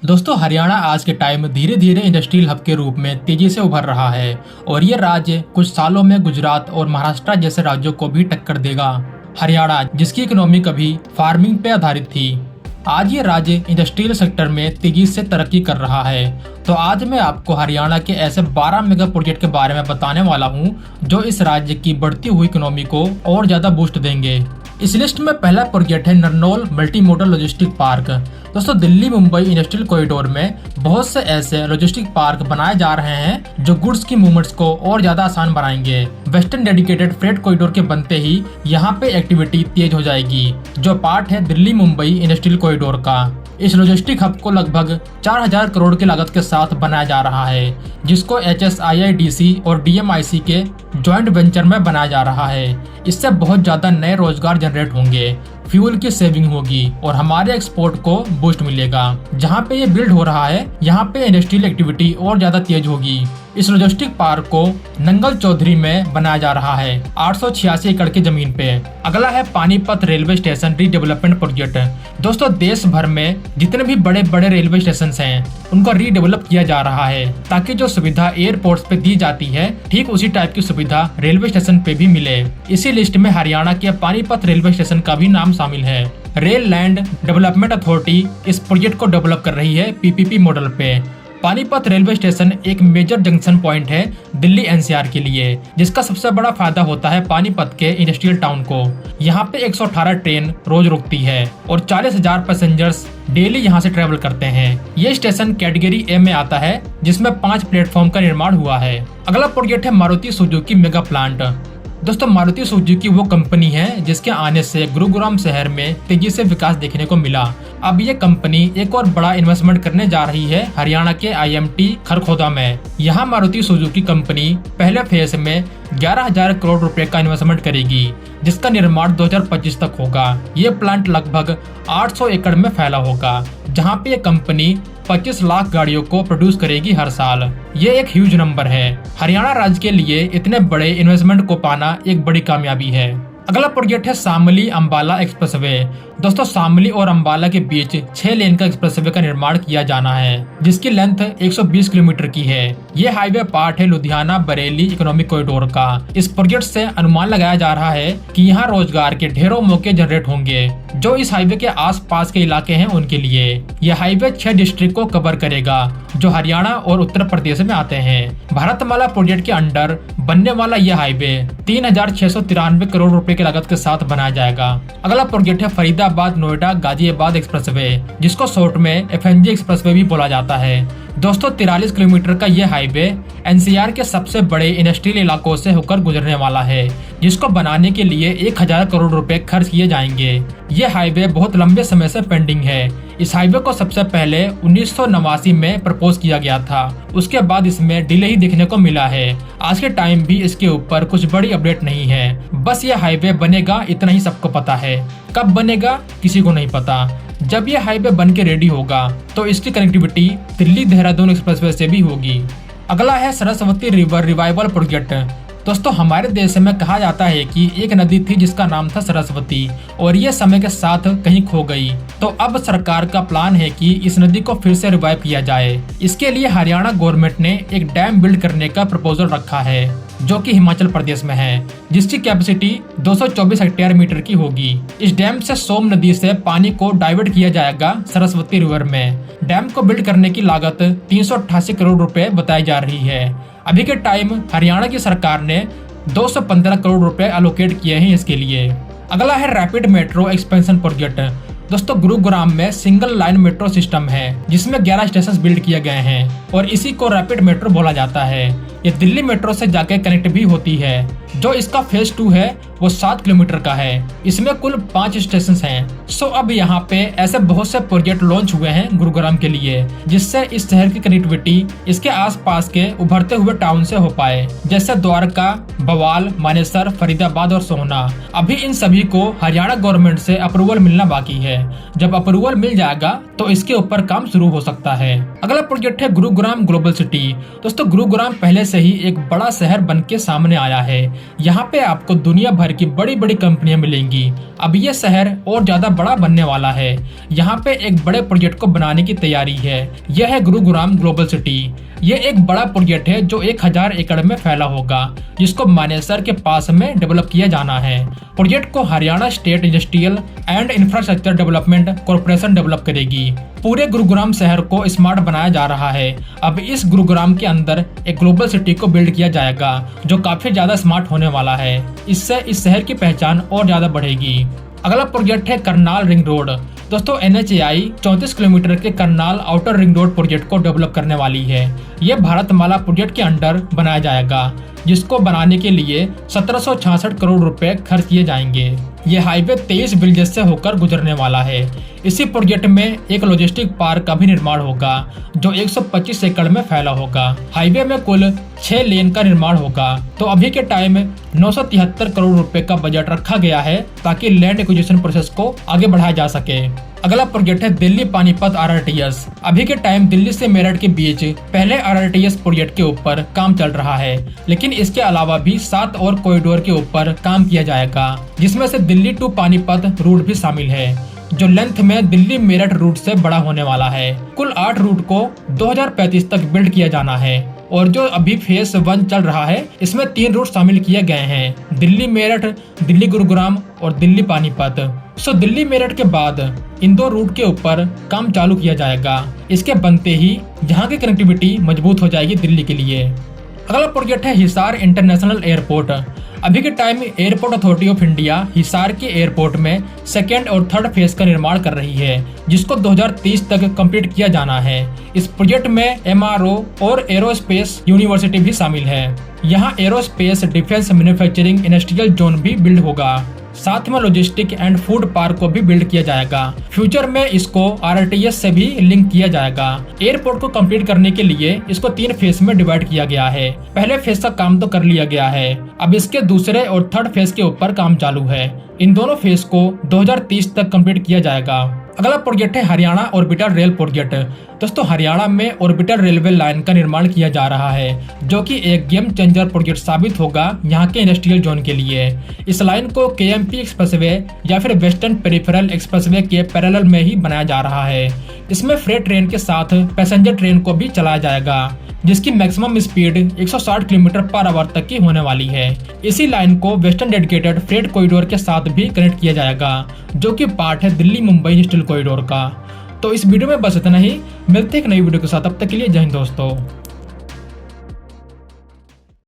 दोस्तों, हरियाणा आज के टाइम में धीरे धीरे इंडस्ट्रियल हब के रूप में तेजी से उभर रहा है और ये राज्य कुछ सालों में गुजरात और महाराष्ट्र जैसे राज्यों को भी टक्कर देगा। हरियाणा, जिसकी इकोनॉमी कभी फार्मिंग पे आधारित थी, आज ये राज्य इंडस्ट्रियल सेक्टर में तेजी से तरक्की कर रहा है। तो आज मैं आपको हरियाणा के ऐसे 12 मेगा प्रोजेक्ट के बारे में बताने वाला हूँ जो इस राज्य की बढ़ती हुई इकोनॉमी को और ज्यादा बूस्ट देंगे। इस लिस्ट में पहला प्रोजेक्ट है Narnaul multi modal logistic park. दोस्तों, दिल्ली मुंबई इंडस्ट्रियल कॉरिडोर में बहुत से ऐसे लॉजिस्टिक पार्क बनाए जा रहे हैं जो गुड्स की मूवमेंट्स को और ज्यादा आसान बनाएंगे। वेस्टर्न डेडिकेटेड फ्रेट कॉरिडोर के बनते ही यहाँ पे एक्टिविटी तेज हो जाएगी, जो पार्ट है दिल्ली मुंबई इंडस्ट्रियल कॉरिडोर का। इस लॉजिस्टिक हब को लगभग 4000 करोड़ की लागत के साथ बनाया जा रहा है, जिसको HSIIDC और DMIC के जॉइंट वेंचर में बनाया जा रहा है। इससे बहुत ज्यादा नए रोजगार जनरेट होंगे, फ्यूल की सेविंग होगी और हमारे एक्सपोर्ट को बूस्ट मिलेगा। जहाँ पे ये बिल्ड हो रहा है, यहाँ पे इंडस्ट्रियल एक्टिविटी और ज्यादा तेज होगी। इस लॉजिस्टिक पार्क को नंगल चौधरी में बनाया जा रहा है, 886 एकड़ की जमीन पे। अगला है Panipat railway station redevelopment project. दोस्तों, देश भर में जितने भी बड़े बड़े रेलवे स्टेशन हैं, उनको रीडेवलप किया जा रहा है ताकि जो सुविधा एयरपोर्ट्स पे दी जाती है, ठीक उसी टाइप की सुविधा रेलवे स्टेशन पे भी मिले। इसी लिस्ट में हरियाणा के पानीपत रेलवे स्टेशन का भी नाम शामिल है। रेल लैंड डेवलपमेंट अथॉरिटी इस प्रोजेक्ट को डेवलप कर रही है PPP मॉडल पे। पानीपत रेलवे स्टेशन एक मेजर जंक्शन पॉइंट है दिल्ली NCR के लिए, जिसका सबसे बड़ा फायदा होता है पानीपत के इंडस्ट्रियल टाउन को। यहाँ पे 118 ट्रेन रोज रुकती है और 40,000 पैसेंजर्स डेली यहाँ से ट्रेवल करते हैं। ये स्टेशन कैटेगरी A में आता है, जिसमें 5 प्लेटफॉर्म का निर्माण हुआ है। अगला प्रोजेक्ट है मारुति सुजुकी मेगा प्लांट। दोस्तों, मारुति सुजुकी वो कंपनी है जिसके आने से गुरुग्राम शहर में तेजी से विकास देखने को मिला। अब ये कंपनी एक और बड़ा इन्वेस्टमेंट करने जा रही है हरियाणा के IMT खरखोदा में। यहाँ मारुति सुजुकी कंपनी पहले फेज में 11,000 करोड़ रुपए का इन्वेस्टमेंट करेगी, जिसका निर्माण 2025 तक होगा। ये प्लांट लगभग 800 एकड़ में फैला होगा, जहाँ पे ये कंपनी 25 लाख गाड़ियों को प्रोड्यूस करेगी हर साल। ये एक ह्यूज नंबर है। हरियाणा राज्य के लिए इतने बड़े इन्वेस्टमेंट को पाना एक बड़ी कामयाबी है। अगला प्रोजेक्ट है शामली अंबाला एक्सप्रेसवे। दोस्तों, शामली और अंबाला के बीच 6 लेन का एक्सप्रेसवे का निर्माण किया जाना है, जिसकी लेंथ 120 किलोमीटर की है। ये हाईवे पार्ट है लुधियाना बरेली इकोनॉमिक कॉरिडोर का। इस प्रोजेक्ट से अनुमान लगाया जा रहा है कि यहाँ रोजगार के ढेरों मौके जनरेट होंगे जो इस हाईवे के आसपास के इलाके हैं उनके लिए। यह हाईवे 6 डिस्ट्रिक्ट को कवर करेगा जो हरियाणा और उत्तर प्रदेश में आते हैं। भारतमाला प्रोजेक्ट के अंडर बनने वाला यह हाईवे 3,693 करोड़ रुपए की लागत के साथ बनाया जाएगा। अगला प्रोजेक्ट है फरीदाबाद नोएडा गाजियाबाद एक्सप्रेसवे, जिसको शॉर्ट में FNG एक्सप्रेसवे भी बोला जाता है। दोस्तों, 43 किलोमीटर का यह हाईवे NCR के सबसे बड़े इंडस्ट्रियल इलाकों से होकर गुजरने वाला है, जिसको बनाने के लिए 1,000 करोड़ रुपए खर्च किए जाएंगे। यह हाईवे बहुत लंबे समय से पेंडिंग है। इस हाईवे को सबसे पहले 1989 में प्रपोज किया गया था। उसके बाद इसमें डिले ही देखने को मिला है। आज के टाइम भी इसके ऊपर कुछ बड़ी अपडेट नहीं है। बस ये हाईवे बनेगा, इतना ही सबको पता है। कब बनेगा किसी को नहीं पता। जब ये हाईवे बन के रेडी होगा तो इसकी कनेक्टिविटी दिल्ली देहरादून एक्सप्रेसवे से भी होगी। अगला है सरस्वती रिवर रिवाइवल प्रोजेक्ट। दोस्तों, हमारे देश में कहा जाता है कि एक नदी थी जिसका नाम था सरस्वती और ये समय के साथ कहीं खो गई। तो अब सरकार का प्लान है कि इस नदी को फिर से रिवाइव किया जाए। इसके लिए हरियाणा गवर्नमेंट ने एक डैम बिल्ड करने का प्रपोजल रखा है, जो कि हिमाचल प्रदेश में है, जिसकी कैपेसिटी 224 हेक्टेयर मीटर की होगी। इस डैम से सोम नदी से पानी को डाइवर्ट किया जाएगा सरस्वती रिवर में। डैम को बिल्ड करने की लागत 388 करोड़ रुपए बताई जा रही है। अभी के टाइम हरियाणा की सरकार ने 215 करोड़ रुपए एलोकेट किए हैं इसके लिए। अगला है रैपिड मेट्रो एक्सपेंशन प्रोजेक्ट। दोस्तों, गुरुग्राम में सिंगल लाइन मेट्रो सिस्टम है, जिसमें 11 स्टेशन बिल्ड किए गए हैं और इसी को रैपिड मेट्रो बोला जाता है। ये दिल्ली मेट्रो से जाकर कनेक्ट भी होती है। जो इसका फेज 2 है वो 7 किलोमीटर का है। इसमें कुल 5 स्टेशन हैं। सो अब यहाँ पे ऐसे बहुत से प्रोजेक्ट लॉन्च हुए हैं गुरुग्राम के लिए, जिससे इस शहर की कनेक्टिविटी इसके आसपास के उभरते हुए टाउन से हो पाए, जैसे द्वारका, बवाल, मानेसर, फरीदाबाद और सोहना। अभी इन सभी को हरियाणा गवर्नमेंट से अप्रूवल मिलना बाकी है। जब अप्रूवल मिल जाएगा तो इसके ऊपर काम शुरू हो सकता है। अगला प्रोजेक्ट है गुरुग्राम ग्लोबल सिटी। दोस्तों, गुरुग्राम पहले से ही एक बड़ा शहर बन के सामने आया है यहाँ पे आपको दुनिया भर की बड़ी बड़ी कंपनियां मिलेंगी। अब ये शहर और ज्यादा बड़ा बनने वाला है। यहाँ पे एक बड़े प्रोजेक्ट को बनाने की तैयारी है। यह है गुरुग्राम ग्लोबल सिटी। ये एक बड़ा प्रोजेक्ट है जो 1000 एकड़ में फैला होगा, जिसको मानेसर के पास में डेवलप किया जाना है। प्रोजेक्ट को Haryana state industrial and infrastructure development corporation develop करेगी। पूरे गुरुग्राम शहर को स्मार्ट बनाया जा रहा है। अब इस गुरुग्राम के अंदर एक ग्लोबल सिटी को बिल्ड किया जाएगा जो काफी ज्यादा स्मार्ट होने वाला है। इससे इस शहर की पहचान और ज्यादा बढ़ेगी। अगला प्रोजेक्ट है करनाल रिंग रोड। दोस्तों NHAI 34 किलोमीटर के Karnal outer ring road project को डेवलप करने वाली है। यह भारतमाला प्रोजेक्ट के अंडर बनाया जाएगा, जिसको बनाने के लिए 1766 करोड़ रुपए खर्च किए जाएंगे। यह हाईवे 23 विलेजेस से होकर गुजरने वाला है। इसी प्रोजेक्ट में एक लॉजिस्टिक पार्क का भी निर्माण होगा जो 125 एकड़ में फैला होगा। हाईवे में कुल 6 लेन का निर्माण होगा। तो अभी के टाइम 973 करोड़ रुपए का बजट रखा गया है ताकि लैंड एक्विजिशन प्रोसेस को आगे बढ़ाया जा सके। अगला प्रोजेक्ट है दिल्ली पानीपत RRTS। अभी के टाइम दिल्ली से मेरठ के बीच पहले RRTS प्रोजेक्ट के ऊपर काम चल रहा है, लेकिन इसके अलावा भी 7 और कॉरिडोर के ऊपर काम किया जाएगा, जिसमें से दिल्ली टू पानीपत रूट भी शामिल है, जो लेंथ में दिल्ली मेरठ रूट से बड़ा होने वाला है। कुल 8 रूट को 2035 तक बिल्ड किया जाना है और जो अभी फेज 1 चल रहा है इसमें 3 रूट शामिल किए गए हैं, दिल्ली मेरठ, दिल्ली गुरुग्राम और दिल्ली पानीपत। दिल्ली मेरठ के बाद इन 2 रूट के ऊपर काम चालू किया जाएगा। इसके बनते ही यहाँ की कनेक्टिविटी मजबूत हो जाएगी दिल्ली के लिए। अगला प्रोजेक्ट है हिसार इंटरनेशनल एयरपोर्ट। अभी के time airport authority of India Hisar के एयरपोर्ट में 2nd और 3rd फेज का निर्माण कर रही है, जिसको 2030 तक कंप्लीट किया जाना है। इस प्रोजेक्ट में MRO और एरोस्पेस यूनिवर्सिटी भी शामिल है। यहाँ aerospace defence manufacturing industrial zone भी बिल्ड होगा। साथ में लॉजिस्टिक एंड फूड पार्क को भी बिल्ड किया जाएगा। फ्यूचर में इसको RRTS से भी लिंक किया जाएगा। एयरपोर्ट को कंप्लीट करने के लिए इसको 3 फेज में डिवाइड किया गया है। पहले फेज का काम तो कर लिया गया है, अब इसके दूसरे और 3rd फेज के ऊपर काम चालू है। इन दोनों फेज को 2030 तक कंप्लीट किया जाएगा। अगला प्रोजेक्ट है हरियाणा ऑर्बिटल रेल प्रोजेक्ट। दोस्तों हरियाणा में ऑर्बिटल रेलवे लाइन का निर्माण किया जा रहा है, जो कि एक गेम चेंजर प्रोजेक्ट साबित होगा यहाँ के इंडस्ट्रियल जोन के लिए। इस लाइन को KMP एक्सप्रेसवे या फिर वेस्टर्न पेरिफेरल एक्सप्रेसवे के पैरेलल में ही बनाया जा रहा है। इसमें फ्रेट ट्रेन के साथ पैसेंजर ट्रेन को भी चलाया जाएगा, जिसकी maximum speed 160 kilometre per hour तक की होने वाली है। इसी लाइन को वेस्टर्न डेडिकेटेड फ्रेट कॉरिडोर के साथ भी कनेक्ट किया जाएगा, जो कि पार्ट है दिल्ली मुंबई इंडस्ट्रियल कॉरिडोर का। तो इस वीडियो में बस इतना ही। मिलते हैं एक नई वीडियो के साथ, तब तक के लिए जय हिंद दोस्तों।